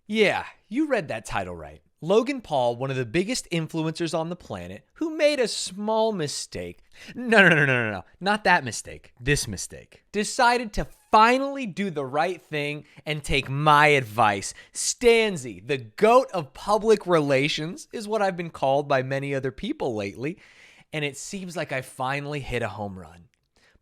Yeah, you read that title right. Logan Paul, one of the biggest influencers on the planet, who made a small mistake. No. Not that mistake. This mistake. Decided to finally do the right thing and take my advice. Stanzy, the GOAT of public relations, is what I've been called by many other people lately. And it seems like I finally hit a home run.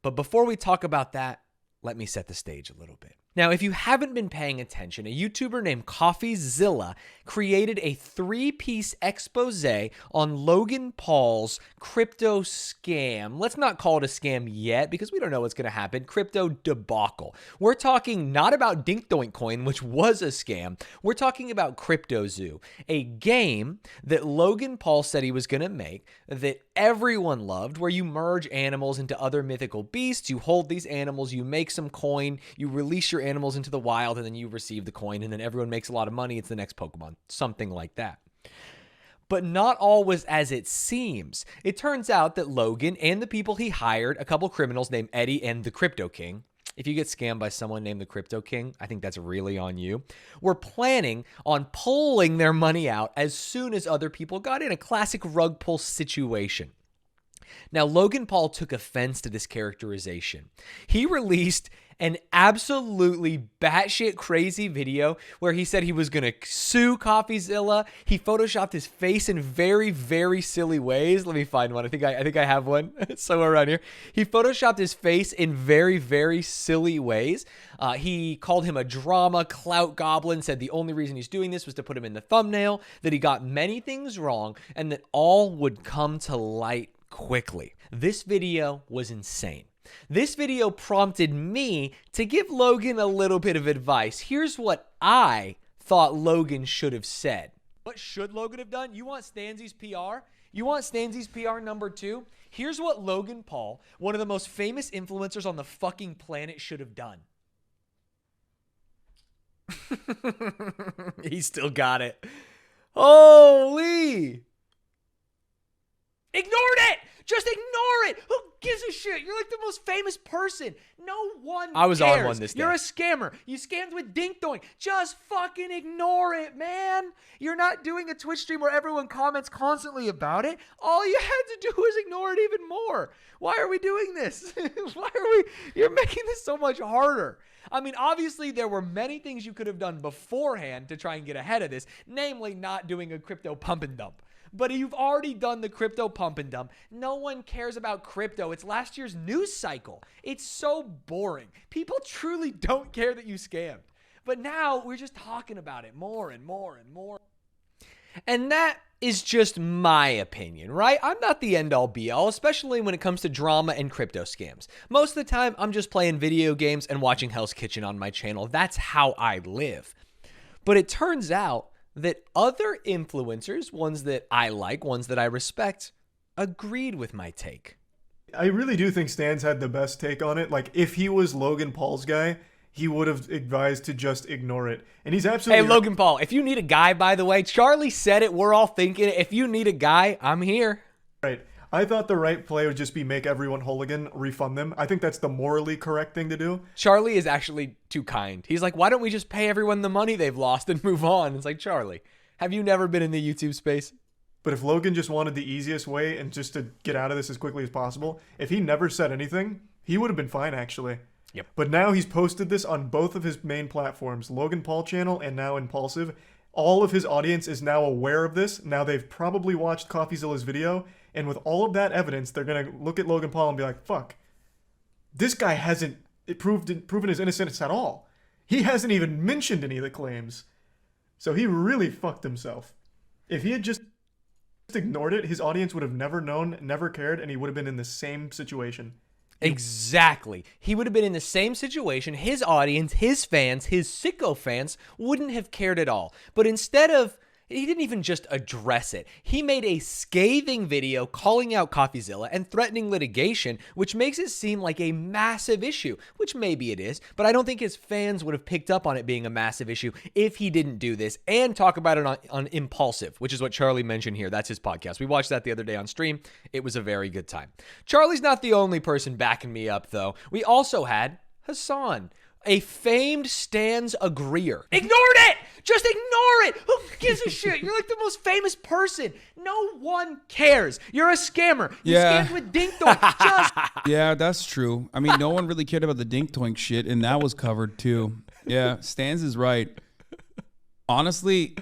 But before we talk about that, let me set the stage a little bit. Now, if you haven't been paying attention, a YouTuber named CryptoZoo created a 3-piece expose on Logan Paul's crypto scam. Let's not call it a scam yet because we don't know what's going to happen. Crypto debacle. We're talking not about Dink Doink Coin, which was a scam. We're talking about CryptoZoo, a game that Logan Paul said he was going to make that everyone loved, where you merge animals into other mythical beasts. You hold these animals, you make some coin, you release your animals into the wild, and then you receive the coin, and then everyone makes a lot of money. It's the next Pokemon, something like that. But not all was as it seems. It turns out that Logan and the people he hired, a couple criminals named Eddie and the Crypto King, if you get scammed by someone named the Crypto King, I think that's really on you, were planning on pulling their money out as soon as other people got in. A classic rug pull situation. Now, Logan Paul took offense to this characterization. He released an absolutely batshit crazy video where he said he was going to sue CryptoZoo. He photoshopped his face in very, very silly ways. Let me find one. I think I have one somewhere around here. He photoshopped his face in very, very silly ways. He called him a drama clout goblin, said the only reason he's doing this was to put him in the thumbnail, that he got many things wrong, and that all would come to light quickly. This video was insane. This video prompted me to give Logan a little bit of advice. Here's what I thought Logan should have said. What should Logan have done? You want Stanzy's PR? You want Stanzy's PR number 2? Here's what Logan Paul, one of the most famous influencers on the fucking planet, should have done. He still got it. Holy! Ignored it! Just ignore it! Who gives a shit? You're like the most famous person. No one cares. I was on one this day. You're a scammer. You scammed with Dink Doink. Just fucking ignore it, man. You're not doing a Twitch stream where everyone comments constantly about it. All you had to do was ignore it even more. Why are we doing this? Why are we? You're making this so much harder. I mean, obviously, there were many things you could have done beforehand to try and get ahead of this, namely not doing a crypto pump and dump. But you've already done the crypto pump and dump. No one cares about crypto. It's last year's news cycle. It's so boring. People truly don't care that you scammed. But now we're just talking about it more and more and more. And that is just my opinion, right? I'm not the end-all be-all, especially when it comes to drama and crypto scams. Most of the time, I'm just playing video games and watching Hell's Kitchen on my channel. That's how I live. But it turns out that other influencers, ones that I like, ones that I respect, agreed with my take. I really do think Stanz had the best take on it. Like, if he was Logan Paul's guy, he would have advised to just ignore it. And he's absolutely... Hey, Logan Paul, if you need a guy, by the way, Charlie said it, we're all thinking it. If you need a guy, I'm here. Right. I thought the right play would just be make everyone hooligan, refund them. I think that's the morally correct thing to do. Charlie is actually too kind. He's like, why don't we just pay everyone the money they've lost and move on? It's like, Charlie, have you never been in the YouTube space? But if Logan just wanted the easiest way and just to get out of this as quickly as possible, if he never said anything, he would have been fine, actually. Yep. But now he's posted this on both of his main platforms, Logan Paul channel and now Impulsive. All of his audience is now aware of this. Now they've probably watched CryptoZoo's video. And with all of that evidence, they're going to look at Logan Paul and be like, fuck, this guy hasn't proven his innocence at all. He hasn't even mentioned any of the claims. So he really fucked himself. If he had just ignored it, his audience would have never known, never cared, and he would have been in the same situation. Exactly. He would have been in the same situation. His audience, his fans, his sicko fans wouldn't have cared at all. But instead of... He didn't even just address it. He made a scathing video calling out CryptoZoo and threatening litigation, which makes it seem like a massive issue, which maybe it is, but I don't think his fans would have picked up on it being a massive issue if he didn't do this and talk about it on Impulsive, which is what Charlie mentioned here. That's his podcast. We watched that the other day on stream. It was a very good time. Charlie's not the only person backing me up, though. We also had Hassan, a famed Stanz agreeer. Ignored it! Just ignore gives a shit? You're like the most famous person. No one cares. You're a scammer. You Yeah. scammed with Dink Doink. Just Yeah, that's true. I mean, no one really cared about the Dink Doink shit, and that was covered too. Yeah, Stanz is right. Honestly,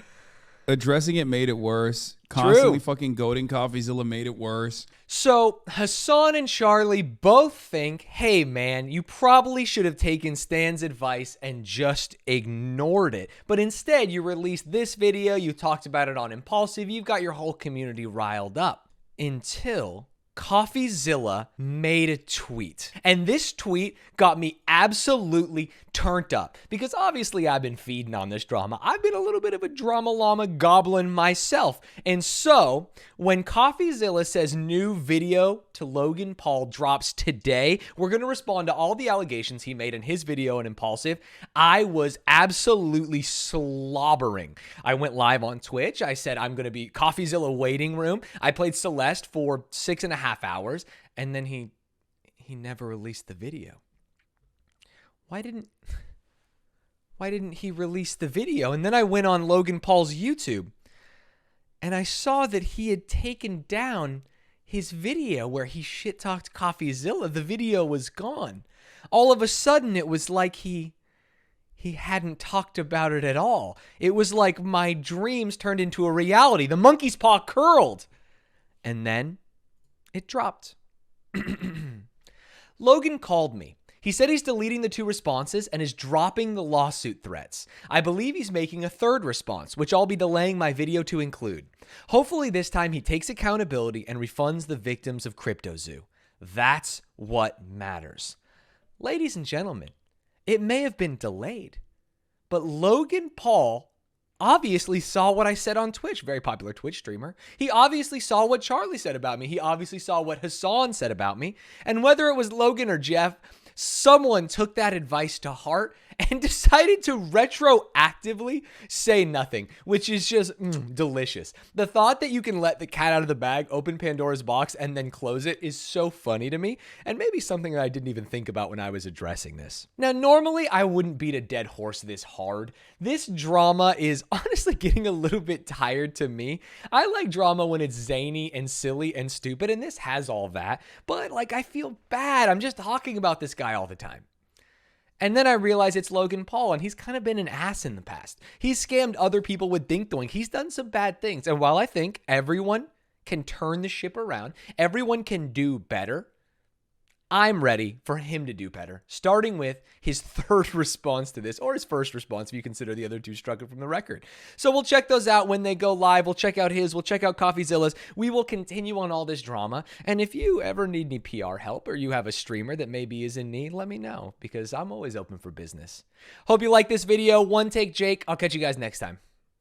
addressing it made it worse. Constantly fucking goading CoffeeZilla made it worse. So Hassan and Charlie both think, hey man, you probably should have taken Stan's advice and just ignored it. But instead, you released this video, you talked about it on Impulsive, you've got your whole community riled up. Until CoffeeZilla made a tweet. And this tweet got me absolutely turned up because obviously I've been feeding on this drama. I've been a little bit of a drama llama goblin myself. And so when CoffeeZilla says new video to Logan Paul drops today, we're going to respond to all the allegations he made in his video on Impulsive. I was absolutely slobbering. I went live on Twitch. I said I'm going to be CoffeeZilla waiting room. I played Celeste for 6.5 hours, and then he never released the video. Why didn't he release the video? And then I went on Logan Paul's YouTube, and I saw that he had taken down his video where he shit-talked CoffeeZilla. The video was gone. All of a sudden, it was like he hadn't talked about it at all. It was like my dreams turned into a reality. The monkey's paw curled. And then it dropped. Logan called me. He said he's deleting the 2 responses and is dropping the lawsuit threats. I believe he's making a 3rd response, which I'll be delaying my video to include. Hopefully this time he takes accountability and refunds the victims of CryptoZoo. That's what matters. Ladies and gentlemen, it may have been delayed, but Logan Paul obviously saw what I said on Twitch, very popular Twitch streamer. He obviously saw what Charlie said about me. He obviously saw what Hassan said about me. And whether it was Logan or Jeff, someone took that advice to heart and decided to retroactively say nothing, which is just delicious. The thought that you can let the cat out of the bag, open Pandora's box, and then close it is so funny to me, and maybe something that I didn't even think about when I was addressing this. Now, normally I wouldn't beat a dead horse this hard. This drama is honestly getting a little bit tired to me. I like drama when it's zany and silly and stupid, and this has all that, but like I feel bad. I'm just talking about this guy all the time. And then I realize it's Logan Paul, and he's kind of been an ass in the past. He's scammed other people with Dink Doink. He's done some bad things. And while I think everyone can turn the ship around, everyone can do better, I'm ready for him to do better, starting with his 3rd response to this, or his 1st response if you consider the other 2 struck from the record. So we'll check those out when they go live. We'll check out his. We'll check out CoffeeZilla's. We will continue on all this drama. And if you ever need any PR help or you have a streamer that maybe is in need, let me know because I'm always open for business. Hope you like this video. One Take Jake. I'll catch you guys next time.